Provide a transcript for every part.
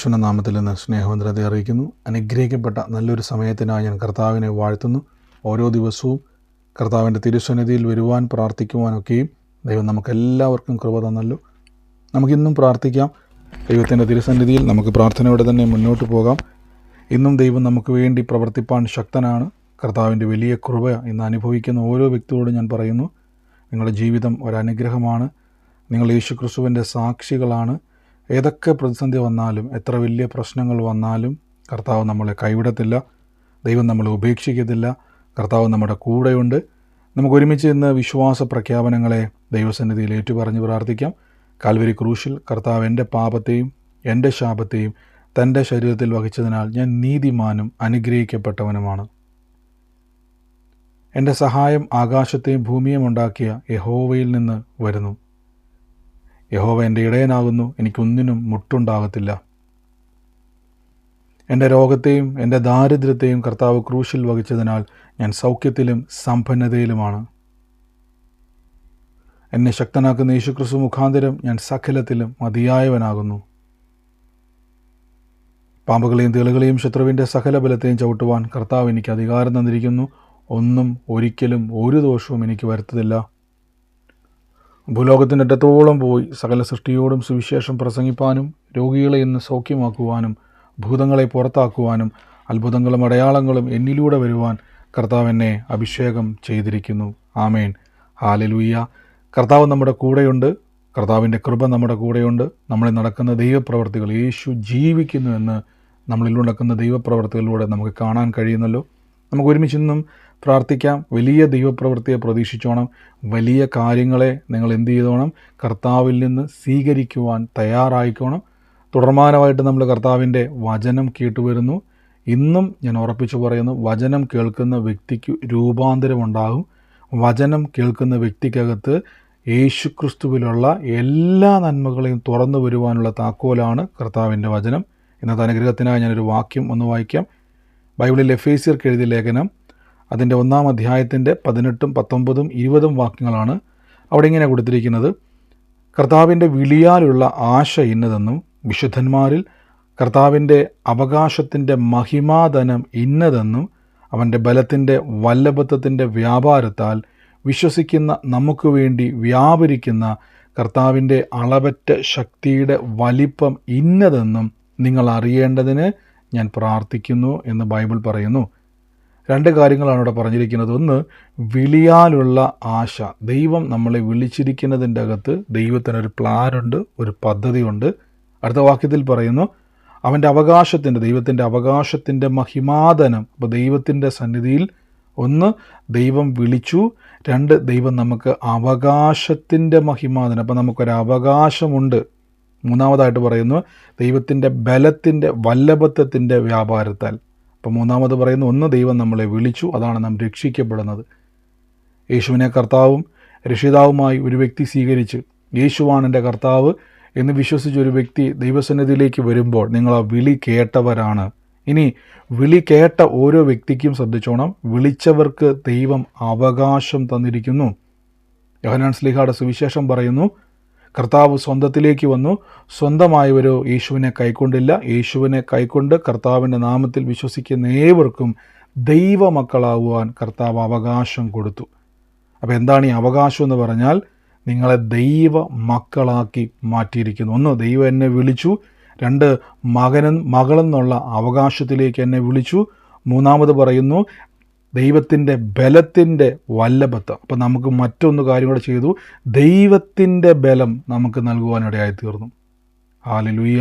യേശുവിൻ്റെ നാമത്തിൽ നിന്ന് സ്നേഹവന്ദനത്തെ അറിയിക്കുന്നു. അനുഗ്രഹിക്കപ്പെട്ട നല്ലൊരു സമയത്തിനായി ഞാൻ കർത്താവിനെ വാഴ്ത്തുന്നു. ഓരോ ദിവസവും കർത്താവിൻ്റെ തിരുസന്നിധിയിൽ വരുവാൻ പ്രാർത്ഥിക്കുവാനൊക്കെയും ദൈവം നമുക്കെല്ലാവർക്കും കൃപ തന്നല്ലോ. നമുക്കിന്നും പ്രാർത്ഥിക്കാം. ദൈവത്തിൻ്റെ തിരുസന്നിധിയിൽ നമുക്ക് പ്രാർത്ഥനയോടെ തന്നെ മുന്നോട്ട് പോകാം. ഇന്നും ദൈവം നമുക്ക് വേണ്ടി പ്രവർത്തിപ്പാൻ ശക്തനാണ്. കർത്താവിൻ്റെ വലിയ കൃപ ഇന്ന് അനുഭവിക്കുന്ന ഓരോ വ്യക്തിയോടും ഞാൻ പറയുന്നു, നിങ്ങളുടെ ജീവിതം ഒരനുഗ്രഹമാണ്. നിങ്ങൾ യേശുക്രിസ്തുവിൻ്റെ സാക്ഷികളാണ്. ഏതൊക്കെ പ്രതിസന്ധി വന്നാലും, എത്ര വലിയ പ്രശ്നങ്ങൾ വന്നാലും കർത്താവ് നമ്മളെ കൈവിടത്തില്ല. ദൈവം നമ്മളെ ഉപേക്ഷിക്കത്തില്ല. കർത്താവ് നമ്മുടെ കൂടെയുണ്ട്. നമുക്ക് ഒരുമിച്ച് ഇന്ന് വിശ്വാസ പ്രഖ്യാപനങ്ങളെ ദൈവസന്നിധിയിൽ ഏറ്റുപറഞ്ഞ് പ്രാർത്ഥിക്കാം. കാൽവരി ക്രൂശിൽ കർത്താവ് എൻ്റെ പാപത്തെയും എൻ്റെ ശാപത്തെയും തൻ്റെ ശരീരത്തിൽ വഹിച്ചതിനാൽ ഞാൻ നീതിമാനും അനുഗ്രഹിക്കപ്പെട്ടവനുമാണ്. എൻ്റെ സഹായം ആകാശത്തെയും ഭൂമിയും ഉണ്ടാക്കിയ യഹോവയിൽ നിന്ന് വരുന്നു. യഹോവ എൻ്റെ ഇടയനാകുന്നു, എനിക്കൊന്നിനും മുട്ടുണ്ടാകത്തില്ല. എൻ്റെ രോഗത്തെയും എൻ്റെ ദാരിദ്ര്യത്തെയും കർത്താവ് ക്രൂശിൽ വഹിച്ചതിനാൽ ഞാൻ സൗഖ്യത്തിലും സമ്പന്നതയിലുമാണ്. എന്നെ ശക്തനാക്കുന്ന യേശുക്രിസ്തു മുഖാന്തരം ഞാൻ സകലത്തിലും മതിയായവനാകുന്നു. പാമ്പുകളെയും തേളുകളെയും ശത്രുവിൻ്റെ സകല ബലത്തെയും ചവിട്ടുവാൻ കർത്താവ് എനിക്ക് അധികാരം തന്നിരിക്കുന്നു. ഒന്നും ഒരിക്കലും ഒരു ദോഷവും എനിക്ക് വരുത്തതില്ല. ഭൂലോകത്തിൻ്റെ അറ്റത്തോളം പോയി സകല സൃഷ്ടിയോടും സുവിശേഷം പ്രസംഗിപ്പാനും രോഗികളെ ഇന്ന് സൗഖ്യമാക്കുവാനും ഭൂതങ്ങളെ പുറത്താക്കുവാനും അത്ഭുതങ്ങളും അടയാളങ്ങളും എന്നിലൂടെ വരുവാൻ കർത്താവ് എന്നെ അഭിഷേകം ചെയ്തിരിക്കുന്നു. ആമേൻ, ഹല്ലേലൂയ. കർത്താവ് നമ്മുടെ കൂടെയുണ്ട്. കർത്താവിൻ്റെ കൃപ നമ്മുടെ കൂടെയുണ്ട്. നമ്മളിൽ നടക്കുന്ന ദൈവപ്രവർത്തികൾ, യേശു ജീവിക്കുന്നു എന്ന് നമ്മളിൽ നടക്കുന്ന ദൈവപ്രവർത്തികളിലൂടെ നമുക്ക് കാണാൻ കഴിയുന്നല്ലോ. നമുക്ക് ഒരുമിച്ച് ഇന്നും പ്രാർത്ഥിക്കാം. വലിയ ദൈവപ്രവൃത്തിയെ പ്രതീക്ഷിച്ചോണം. വലിയ കാര്യങ്ങളെ നിങ്ങൾ എന്ത് ചെയ്തോണം? കർത്താവിൽ നിന്ന് സ്വീകരിക്കുവാൻ തയ്യാറായിക്കോണം. തുടർമാനമായിട്ട് നമ്മൾ കർത്താവിൻ്റെ വചനം കേട്ടുവരുന്നു. ഇന്നും ഞാൻ ഉറപ്പിച്ചു പറയുന്നു, വചനം കേൾക്കുന്ന വ്യക്തിക്ക് രൂപാന്തരമുണ്ടാകും. വചനം കേൾക്കുന്ന വ്യക്തിക്കകത്ത് യേശുക്രിസ്തുവിലുള്ള എല്ലാ നന്മകളെയും തുറന്നു വരുവാനുള്ള താക്കോലാണ് കർത്താവിൻ്റെ വചനം. ഇന്നത്തെ അനുഗ്രഹത്തിനായി ഞാനൊരു വാക്യം ഒന്ന് വായിക്കാം. ബൈബിളിൽ എഫേസ്യർക്ക് എഴുതിയ ലേഖനം അതിൻ്റെ 1-ാം അധ്യായത്തിൻ്റെ 18, 19, 20 വാക്യങ്ങളാണ്. അവിടെ ഇങ്ങനെ കൊടുത്തിരിക്കുന്നത്: കർത്താവിൻ്റെ വിളിയാലുള്ള ആശ ഇന്നതെന്നും വിശുദ്ധന്മാരിൽ കർത്താവിൻ്റെ അവകാശത്തിൻ്റെ മഹിമാധനം ഇന്നതെന്നും അവൻ്റെ ബലത്തിൻ്റെ വല്ലഭത്വത്തിൻ്റെ വ്യാപാരത്താൽ വിശ്വസിക്കുന്ന നമുക്ക് വേണ്ടി വ്യാപരിക്കുന്ന കർത്താവിൻ്റെ അളവറ്റ ശക്തിയുടെ വലിപ്പം ഇന്നതെന്നും നിങ്ങൾ അറിയേണ്ടതിന് ഞാൻ പ്രാർത്ഥിക്കുന്നു എന്ന് ബൈബിൾ പറയുന്നു. 2 കാര്യങ്ങളാണ് ഇവിടെ പറഞ്ഞിരിക്കുന്നത്. ഒന്ന്, വിളിയാലുള്ള ആശ. ദൈവം നമ്മളെ വിളിച്ചിരിക്കുന്നതിൻ്റെ അകത്ത് ദൈവത്തിനൊരു പ്ലാനുണ്ട്, ഒരു പദ്ധതിയുണ്ട്. അടുത്ത വാക്യത്തിൽ പറയുന്നു, അവൻ്റെ അവകാശത്തിൻ്റെ, ദൈവത്തിൻ്റെ അവകാശത്തിൻ്റെ മഹിമാധനം. അപ്പോൾ ദൈവത്തിൻ്റെ സന്നിധിയിൽ ഒന്ന്, ദൈവം വിളിച്ചു. 2, ദൈവം നമുക്ക് അവകാശത്തിൻ്റെ മഹിമാധനം. അപ്പോൾ നമുക്കൊരു അവകാശമുണ്ട്. മൂന്നാമതായിട്ട് പറയുന്നു, ദൈവത്തിൻ്റെ ബലത്തിൻ്റെ വല്ലഭത്വത്തിൻ്റെ വ്യാപാരത്താൽ. അപ്പോൾ മൂന്നാമത് പറയുന്നു, ഒന്ന്, ദൈവം നമ്മളെ വിളിച്ചു, അതാണ് നാം രക്ഷിക്കപ്പെടുന്നത്. യേശുവിനെ കർത്താവും രക്ഷിതാവുമായി ഒരു വ്യക്തി സ്വീകരിച്ച്, യേശുവാണ് എൻ്റെ കർത്താവ് എന്ന് വിശ്വസിച്ച് ഒരു വ്യക്തി ദൈവസന്നിധിയിലേക്ക് വരുമ്പോൾ നിങ്ങൾ ആ വിളി കേട്ടവരാണ്. ഇനി വിളി കേട്ട ഓരോ വ്യക്തിക്കും ശ്രദ്ധിച്ചോണം, വിളിച്ചവർക്ക് ദൈവം അവകാശം തന്നിരിക്കുന്നു. യോഹന്നാൻ ശ്ലീഹായുടെ സുവിശേഷം പറയുന്നു, കർത്താവ് സ്വന്തത്തിലേക്ക് വന്നു, സ്വന്തമായവരോ യേശുവിനെ കൈക്കൊണ്ടില്ല. യേശുവിനെ കൈക്കൊണ്ട് കർത്താവിൻ്റെ നാമത്തിൽ വിശ്വസിക്കുന്ന ഏവർക്കും ദൈവമക്കളാകുവാൻ കർത്താവ് അവകാശം കൊടുത്തു. അപ്പോൾ എന്താണ് ഈ അവകാശം എന്ന് പറഞ്ഞാൽ? നിങ്ങളെ ദൈവ മക്കളാക്കി മാറ്റിയിരിക്കുന്നു. ഒന്ന്, ദൈവം എന്നെ വിളിച്ചു. 2, മകളെന്നുള്ള അവകാശത്തിലേക്ക് എന്നെ വിളിച്ചു. മൂന്നാമത് പറയുന്നു, ദൈവത്തിൻ്റെ ബലത്തിൻ്റെ വല്ലഭത്വം. അപ്പം നമുക്ക് മറ്റൊന്ന് കാര്യം കൂടെ ചെയ്തു, ദൈവത്തിൻ്റെ ബലം നമുക്ക് നൽകുവാനിടയായിത്തീർന്നു. ഹല്ലേലൂയ.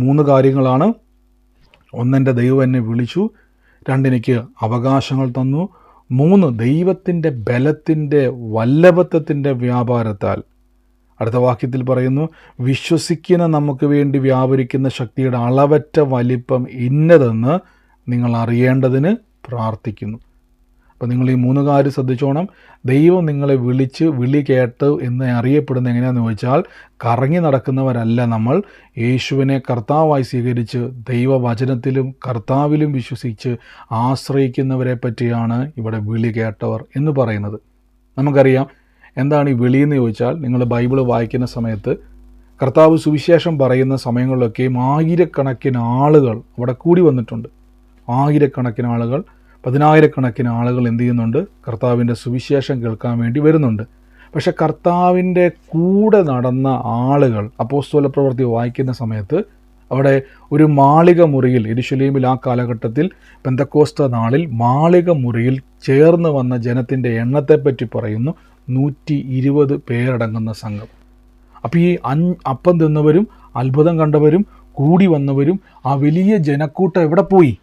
3 കാര്യങ്ങളാണ്. 1, എൻ്റെ ദൈവം എന്നെ വിളിച്ചു. 2, എനിക്ക് അവകാശങ്ങൾ തന്നു. 3, ദൈവത്തിൻ്റെ ബലത്തിൻ്റെ വല്ലഭത്വത്തിൻ്റെ വ്യാപാരത്താൽ. അടുത്ത വാക്യത്തിൽ പറയുന്നു, വിശ്വസിക്കുന്ന നമുക്ക് വേണ്ടി വ്യാപരിക്കുന്ന ശക്തിയുടെ അളവറ്റ വലിപ്പം ഇന്നതെന്ന് നിങ്ങൾ അറിയേണ്ടതിന് പ്രാർത്ഥിക്കുന്നു. അപ്പോൾ നിങ്ങൾ ഈ 3 കാര്യം ശ്രദ്ധിച്ചോണം. ദൈവം നിങ്ങളെ വിളിച്ച് വിളി കേട്ട് എന്ന് അറിയപ്പെടുന്നത് എങ്ങനെയാണെന്ന് ചോദിച്ചാൽ, കറങ്ങി നടക്കുന്നവരല്ല നമ്മൾ. യേശുവിനെ കർത്താവായി സ്വീകരിച്ച് ദൈവവചനത്തിലും കർത്താവിലും വിശ്വസിച്ച് ആശ്രയിക്കുന്നവരെ പറ്റിയാണ് ഇവിടെ വിളി കേട്ടവർ എന്ന് പറയുന്നത്. നമുക്കറിയാം എന്താണ് ഈ വിളിയെന്ന് ചോദിച്ചാൽ, നിങ്ങൾ ബൈബിൾ വായിക്കുന്ന സമയത്ത് കർത്താവ് സുവിശേഷം പറയുന്ന സമയങ്ങളിലൊക്കെയും ആയിരക്കണക്കിന് ആളുകൾ അവിടെ കൂടി വന്നിട്ടുണ്ട്. ആയിരക്കണക്കിന് ആളുകൾ, പതിനായിരക്കണക്കിന് ആളുകൾ എന്ത് ചെയ്യുന്നുണ്ട്? കർത്താവിൻ്റെ സുവിശേഷം കേൾക്കാൻ വേണ്ടി വരുന്നുണ്ട്. പക്ഷെ കർത്താവിൻ്റെ കൂടെ നടന്ന ആളുകൾ അപ്പോസ്തല പ്രവൃത്തി വായിക്കുന്ന സമയത്ത് അവിടെ ഒരു മാളിക മുറിയിൽ, യെരൂശലേമിൽ ആ കാലഘട്ടത്തിൽ പെന്തക്കോസ്ത നാളിൽ മാളിക മുറിയിൽ ചേർന്ന് വന്ന ജനത്തിൻ്റെ എണ്ണത്തെപ്പറ്റി പറയുന്നു 120 പേരടങ്ങുന്ന സംഘം. അപ്പോൾ ഈ അപ്പം തിന്നവരും അത്ഭുതം കണ്ടവരും കൂടി വന്നവരും ആ വലിയ ജനക്കൂട്ടം എവിടെ പോയി?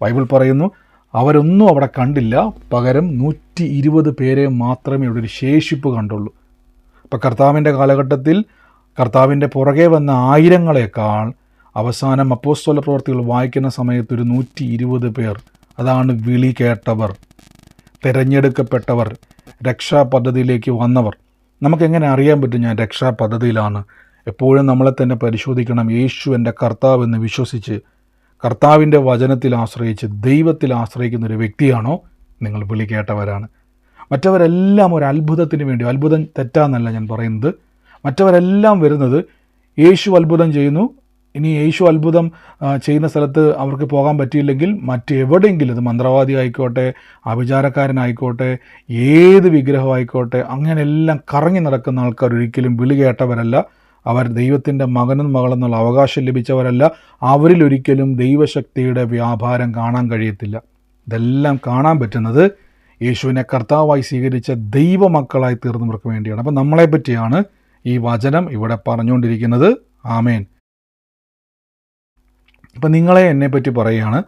ബൈബിൾ പറയുന്നു അവരൊന്നും അവിടെ കണ്ടില്ല, പകരം 120 പേരെ മാത്രമേ ഇവിടെ ഒരു ശേഷിപ്പ് കണ്ടുള്ളൂ. അപ്പോൾ കർത്താവിൻ്റെ കാലഘട്ടത്തിൽ കർത്താവിൻ്റെ പുറകെ വന്ന ആയിരങ്ങളെക്കാൾ അവസാനം അപ്പോസ്തല പ്രവൃത്തികൾ വായിക്കുന്ന സമയത്ത് ഒരു 120 പേർ, അതാണ് വിളി കേട്ടവർ, തിരഞ്ഞെടുക്കപ്പെട്ടവർ, രക്ഷാപദ്ധതിയിലേക്ക് വന്നവർ. നമുക്കെങ്ങനെ അറിയാൻ പറ്റും ഞാൻ രക്ഷാപദ്ധതിയിലാണ്? എപ്പോഴും നമ്മളെ തന്നെ പരിശോധിക്കണം. യേശു എൻ്റെ കർത്താവ് എന്ന് വിശ്വസിച്ച് കർത്താവിൻ്റെ വചനത്തിൽ ആശ്രയിച്ച് ദൈവത്തിൽ ആശ്രയിക്കുന്ന ഒരു വ്യക്തിയാണോ നിങ്ങൾ വിളി കേട്ടവരാണ്. മറ്റവരെല്ലാം ഒരു അത്ഭുതത്തിന് വേണ്ടി, അത്ഭുതം തെറ്റാന്നല്ല ഞാൻ പറയുന്നത്, മറ്റവരെല്ലാം വരുന്നത് യേശു അത്ഭുതം ചെയ്യുന്നു, ഇനി യേശു അത്ഭുതം ചെയ്യുന്ന സ്ഥലത്ത് അവർക്ക് പോകാൻ പറ്റിയില്ലെങ്കിൽ മറ്റെവിടെയെങ്കിലും, അത് മന്ത്രവാദി ആയിക്കോട്ടെ, അഭിചാരക്കാരനായിക്കോട്ടെ, ഏത് വിഗ്രഹമായിക്കോട്ടെ, അങ്ങനെയെല്ലാം കറങ്ങി നടക്കുന്ന ആൾക്കാർ ഒരിക്കലും വിളി കേട്ടവരല്ല. അവർ ദൈവത്തിൻ്റെ മകനും മകളെന്നുള്ള അവകാശം ലഭിച്ചവരല്ല. അവരിലൊരിക്കലും ദൈവശക്തിയുടെ വ്യാപാരം കാണാൻ കഴിയത്തില്ല. ഇതെല്ലാം കാണാൻ പറ്റുന്നത് യേശുവിനെ കർത്താവായി സ്വീകരിച്ച ദൈവമക്കളായി തീർന്നവർക്ക് വേണ്ടിയാണ്. അപ്പം നമ്മളെ പറ്റിയാണ് ഈ വചനം ഇവിടെ പറഞ്ഞുകൊണ്ടിരിക്കുന്നത്. ആമേൻ. അപ്പം നിങ്ങളെ എന്നെപ്പറ്റി പറയുകയാണ്,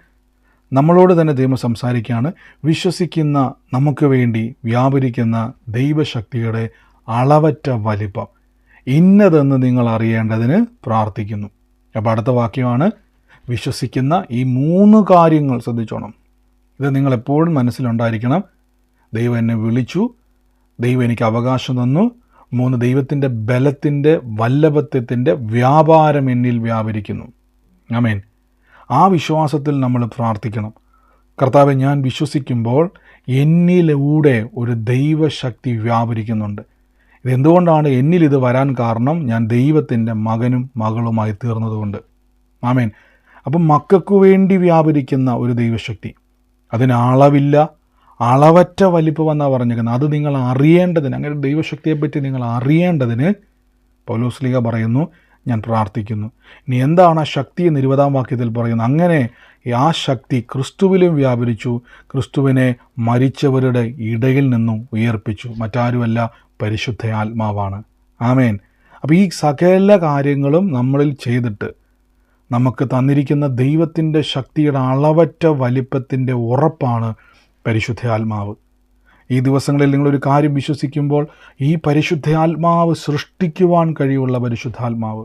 നമ്മളോട് തന്നെ ദൈവം സംസാരിക്കുകയാണ്. വിശ്വസിക്കുന്ന നമുക്ക് വേണ്ടി വ്യാപരിക്കുന്ന ദൈവശക്തിയുടെ അളവറ്റ വലിപ്പം ഇന്നതെന്ന് നിങ്ങൾ അറിയേണ്ടതിന് പ്രാർത്ഥിക്കുന്നു. അപ്പോൾ അടുത്ത വാക്യമാണ്, വിശ്വസിക്കുന്ന ഈ 3 കാര്യങ്ങൾ ശ്രദ്ധിച്ചോണം. ഇത് നിങ്ങളെപ്പോഴും മനസ്സിലുണ്ടായിരിക്കണം. ദൈവം എന്നെ വിളിച്ചു, ദൈവം എനിക്ക് അവകാശം തന്നു. 3, ദൈവത്തിൻ്റെ ബലത്തിൻ്റെ വല്ലഭത്വത്തിൻ്റെ വ്യാപാരം എന്നിൽ വ്യാപരിക്കുന്നു. ആമേൻ. ആ വിശ്വാസത്തിൽ നമ്മൾ പ്രാർത്ഥിക്കണം. കർത്താവെ, ഞാൻ വിശ്വസിക്കുമ്പോൾ എന്നിലൂടെ ഒരു ദൈവശക്തി വ്യാപരിക്കുന്നുണ്ട്. ഇതെന്തുകൊണ്ടാണ് എന്നിൽ ഇത് വരാൻ കാരണം? ഞാൻ ദൈവത്തിൻ്റെ മകനും മകളുമായി തീർന്നതുകൊണ്ട്. ആമേൻ. അപ്പം മക്കൾക്ക് വേണ്ടി വ്യാപരിക്കുന്ന ഒരു ദൈവശക്തി, അതിന് അളവില്ല, അളവറ്റ വലിപ്പമെന്നാണ് പറഞ്ഞിരിക്കുന്നത്. അത് നിങ്ങൾ അറിയേണ്ടതിന്, അങ്ങനെ ദൈവശക്തിയെപ്പറ്റി നിങ്ങൾ അറിയേണ്ടതിന് പൗലോസ്ലീഹ പറയുന്നു, ഞാൻ പ്രാർത്ഥിക്കുന്നു. ഇനി എന്താണ് ആ ശക്തി എന്ന് 20-ാം വാക്യത്തിൽ പറയുന്നത്? അങ്ങനെ ആ ശക്തി ക്രിസ്തുവിലും വ്യാപരിച്ചു, ക്രിസ്തുവിനെ മരിച്ചവരുടെ ഇടയിൽ നിന്നും ഉയർപ്പിച്ചു. മറ്റാരുമല്ല, പരിശുദ്ധ ആത്മാവാണ്. ആമേൻ. അപ്പോൾ ഈ സകല കാര്യങ്ങളും നമ്മളിൽ ചെയ്തിട്ട് നമുക്ക് തന്നിരിക്കുന്ന ദൈവത്തിൻ്റെ ശക്തിയുടെ അളവറ്റ വലിപ്പത്തിൻ്റെ ഉറപ്പാണ് പരിശുദ്ധാത്മാവ്. ഈ ദിവസങ്ങളിൽ നിങ്ങളൊരു കാര്യം വിശ്വസിക്കുമ്പോൾ ഈ പരിശുദ്ധാത്മാവ് സൃഷ്ടിക്കുവാൻ കഴിവുള്ള പരിശുദ്ധാത്മാവ്,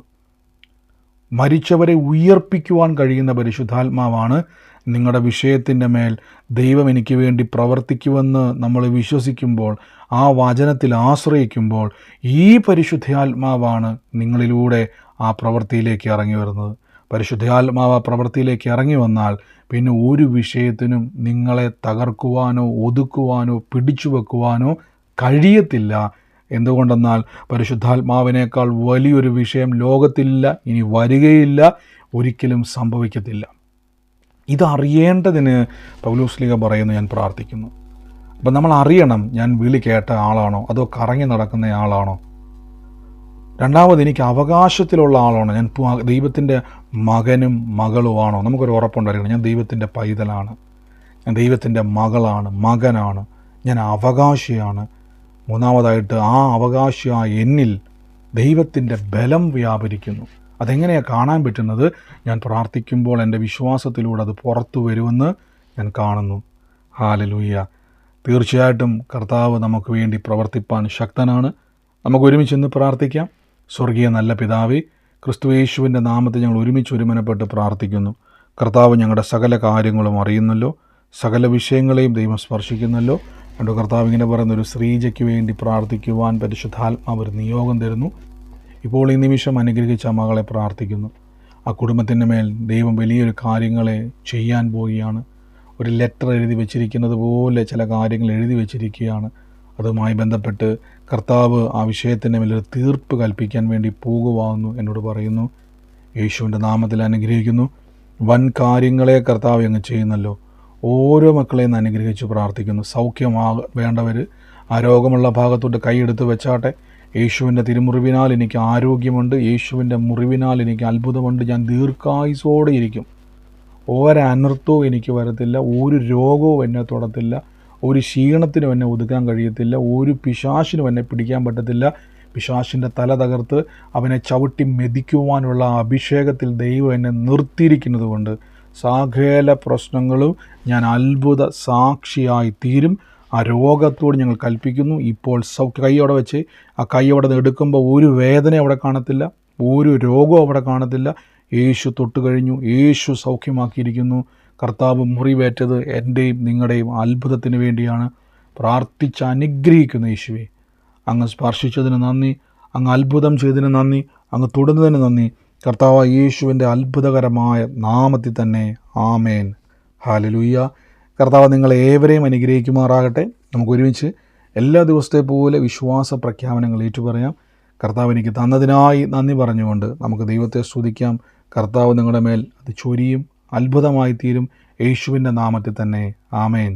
മരിച്ചവരെ ഉയർപ്പിക്കുവാൻ കഴിയുന്ന പരിശുദ്ധാത്മാവാണ് നിങ്ങളുടെ വിഷയത്തിൻ്റെ മേൽ ദൈവം എനിക്ക് വേണ്ടി പ്രവർത്തിക്കുമെന്ന് നമ്മൾ വിശ്വസിക്കുമ്പോൾ, ആ വചനത്തിൽ ആശ്രയിക്കുമ്പോൾ ഈ പരിശുദ്ധാത്മാവാണ് നിങ്ങളിലൂടെ ആ പ്രവൃത്തിയിലേക്ക് ഇറങ്ങി വരുന്നത്. പരിശുദ്ധാത്മാവ് പ്രവൃത്തിയിലേക്ക് ഇറങ്ങി വന്നാൽ പിന്നെ ഒരു വിഷയത്തിനും നിങ്ങളെ തകർക്കുവാനോ ഒതുക്കുവാനോ പിടിച്ചു വെക്കുവാനോ കഴിയത്തില്ല. എന്തുകൊണ്ടെന്നാൽ പരിശുദ്ധാത്മാവിനേക്കാൾ വലിയൊരു വിഷയം ലോകത്തില്ല, ഇനി വരികയില്ല, ഒരിക്കലും സംഭവിക്കത്തില്ല. ഇതറിയേണ്ടതിന് പൗലോസ്ലീഹ പറയുന്നു, ഞാൻ പ്രാർത്ഥിക്കുന്നു. അപ്പം നമ്മൾ അറിയണം, ഞാൻ വിളി കേട്ട ആളാണോ അതോ കറങ്ങി നടക്കുന്ന ആളാണോ? രണ്ടാമത്, എനിക്ക് അവകാശത്തിലുള്ള ആളാണോ? ഞാൻ ദൈവത്തിൻ്റെ മകനും മകളുമാണോ? നമുക്കൊരു ഉറപ്പുണ്ടായിരിക്കണം, ഞാൻ ദൈവത്തിൻ്റെ പൈതലാണ്, ഞാൻ ദൈവത്തിൻ്റെ മകളാണ്, മകനാണ്, ഞാൻ അവകാശിയാണ്. മൂന്നാമതായിട്ട്, ആ അവകാശിയായ എന്നിൽ ദൈവത്തിൻ്റെ ബലം വ്യാപരിക്കുന്നു. അതെങ്ങനെയാണ് കാണാൻ പറ്റുന്നത്? ഞാൻ പ്രാർത്ഥിക്കുമ്പോൾ എൻ്റെ വിശ്വാസത്തിലൂടെ അത് പുറത്തു വരുമെന്ന് ഞാൻ കാണുന്നു. ഹല്ലേലൂയ. തീർച്ചയായിട്ടും കർത്താവ് നമുക്ക് വേണ്ടി പ്രവർത്തിപ്പാൻ ശക്തനാണ്. നമുക്ക് ഒരുമിച്ച് പ്രാർത്ഥിക്കാം. സ്വർഗീയ നല്ല പിതാവേ, ക്രിസ്തു യേശുവിൻ്റെ നാമത്തിൽ ഞങ്ങൾ ഒരുമിച്ച് ഒരുമനപ്പെട്ട് പ്രാർത്ഥിക്കുന്നു. കർത്താവ് ഞങ്ങളുടെ സകല കാര്യങ്ങളും അറിയുന്നല്ലോ, സകല വിഷയങ്ങളെയും ദൈവം സ്പർശിക്കുന്നല്ലോ. അതുകൊണ്ട് കർത്താവ് ഇങ്ങനെ പറയുന്നൊരു ശ്രീജയ്ക്ക് വേണ്ടി പ്രാർത്ഥിക്കുവാൻ പരിശുദ്ധാത്മാവ് ഒരു നിയോഗം തരുന്നു. ഇപ്പോൾ ഈ നിമിഷം അനുഗ്രഹിച്ച മകളെ പ്രാർത്ഥിക്കുന്നു. ആ കുടുംബത്തിൻ്റെ മേൽ ദൈവം വലിയൊരു കാര്യങ്ങളെ ചെയ്യാൻ പോവുകയാണ്. ഒരു ലെറ്റർ എഴുതി വച്ചിരിക്കുന്നത് പോലെ ചില കാര്യങ്ങൾ എഴുതി വച്ചിരിക്കുകയാണ്. അതുമായി ബന്ധപ്പെട്ട് കർത്താവ് ആ വിഷയത്തിൻ്റെ മേലൊരു തീർപ്പ് കൽപ്പിക്കാൻ വേണ്ടി പോകുവാന്ന് എന്നോട് പറയുന്നു. യേശുവിൻ്റെ നാമത്തിൽ അനുഗ്രഹിക്കുന്നു. വൻ കാര്യങ്ങളെ കർത്താവ് അങ്ങ് ചെയ്യുന്നല്ലോ. ഓരോ മക്കളെയും അനുഗ്രഹിച്ച് പ്രാർത്ഥിക്കുന്നു. വേണ്ടവർ ആ രോഗമുള്ള ഭാഗത്തോട്ട് കൈയെടുത്ത് വെച്ചാട്ടെ. യേശുവിൻ്റെ തിരുമുറിവിനാൽ എനിക്ക് ആരോഗ്യമുണ്ട്, യേശുവിൻ്റെ മുറിവിനാൽ എനിക്ക് അത്ഭുതമുണ്ട്, ഞാൻ ദീർഘായുസ്സോടെ ഇരിക്കും, ഒരനർത്ഥവും എനിക്ക് വരത്തില്ല, ഒരു രോഗവും എന്നെ തൊടത്തില്ല, ഒരു ക്ഷീണത്തിനും എന്നെ ഒതുക്കാൻ കഴിയത്തില്ല, ഒരു പിശാചിനും എന്നെ പിടിക്കാൻ പറ്റത്തില്ല. പിശാചിൻ്റെ തല തകർത്ത് അവനെ ചവിട്ടി മെതിക്കുവാനുള്ള അഭിഷേകത്തിൽ ദൈവം എന്നെ നിർത്തിയിരിക്കുന്നത് കൊണ്ട് സകല പ്രശ്നങ്ങളും ഞാൻ അത്ഭുത സാക്ഷിയായി തീരും. ആ രോഗത്തോട് ഞങ്ങൾ കൽപ്പിക്കുന്നു. ഇപ്പോൾ കൈയോടെ വെച്ച് ആ കൈയോടെ എടുക്കുമ്പോൾ ഒരു വേദന അവിടെ കാണത്തില്ല, ഒരു രോഗവും അവിടെ കാണത്തില്ല. യേശു തൊട്ട് കഴിഞ്ഞു, യേശു സൗഖ്യമാക്കിയിരിക്കുന്നു. കർത്താവ് മുറിവേറ്റത് എൻ്റെയും നിങ്ങളുടെയും അത്ഭുതത്തിന് വേണ്ടിയാണ്. പ്രാർത്ഥിച്ച് അനുഗ്രഹിക്കുന്നു യേശുവേ. അങ്ങ് സ്പർശിച്ചതിന് നന്ദി, അങ്ങ് അത്ഭുതം ചെയ്തതിന് നന്ദി, അങ്ങ് തൊടുന്നതിന് നന്ദി. കർത്താവ് യേശുവിൻ്റെ അത്ഭുതകരമായ നാമത്തിൽ തന്നെ ആമേൻ. ഹല്ലേലൂയ. കർത്താവ് നിങ്ങളെ ഏവരെയും അനുഗ്രഹിക്കുമാറാകട്ടെ. നമുക്ക് ഒരുമിച്ച് എല്ലാ ദിവസത്തെ പോലെ വിശ്വാസ പ്രഖ്യാപനങ്ങൾ ഏറ്റുപറയാം. കർത്താവ് എനിക്ക് തന്നതിനായി നന്ദി പറഞ്ഞുകൊണ്ട് നമുക്ക് ദൈവത്തെ സ്തുതിക്കാം. കർത്താവ് നിങ്ങളുടെ മേൽ അത് ചൊരിയും, അത്ഭുതമായി തീരും. യേശുവിൻ്റെ നാമത്തിൽ തന്നെ ആമേൻ.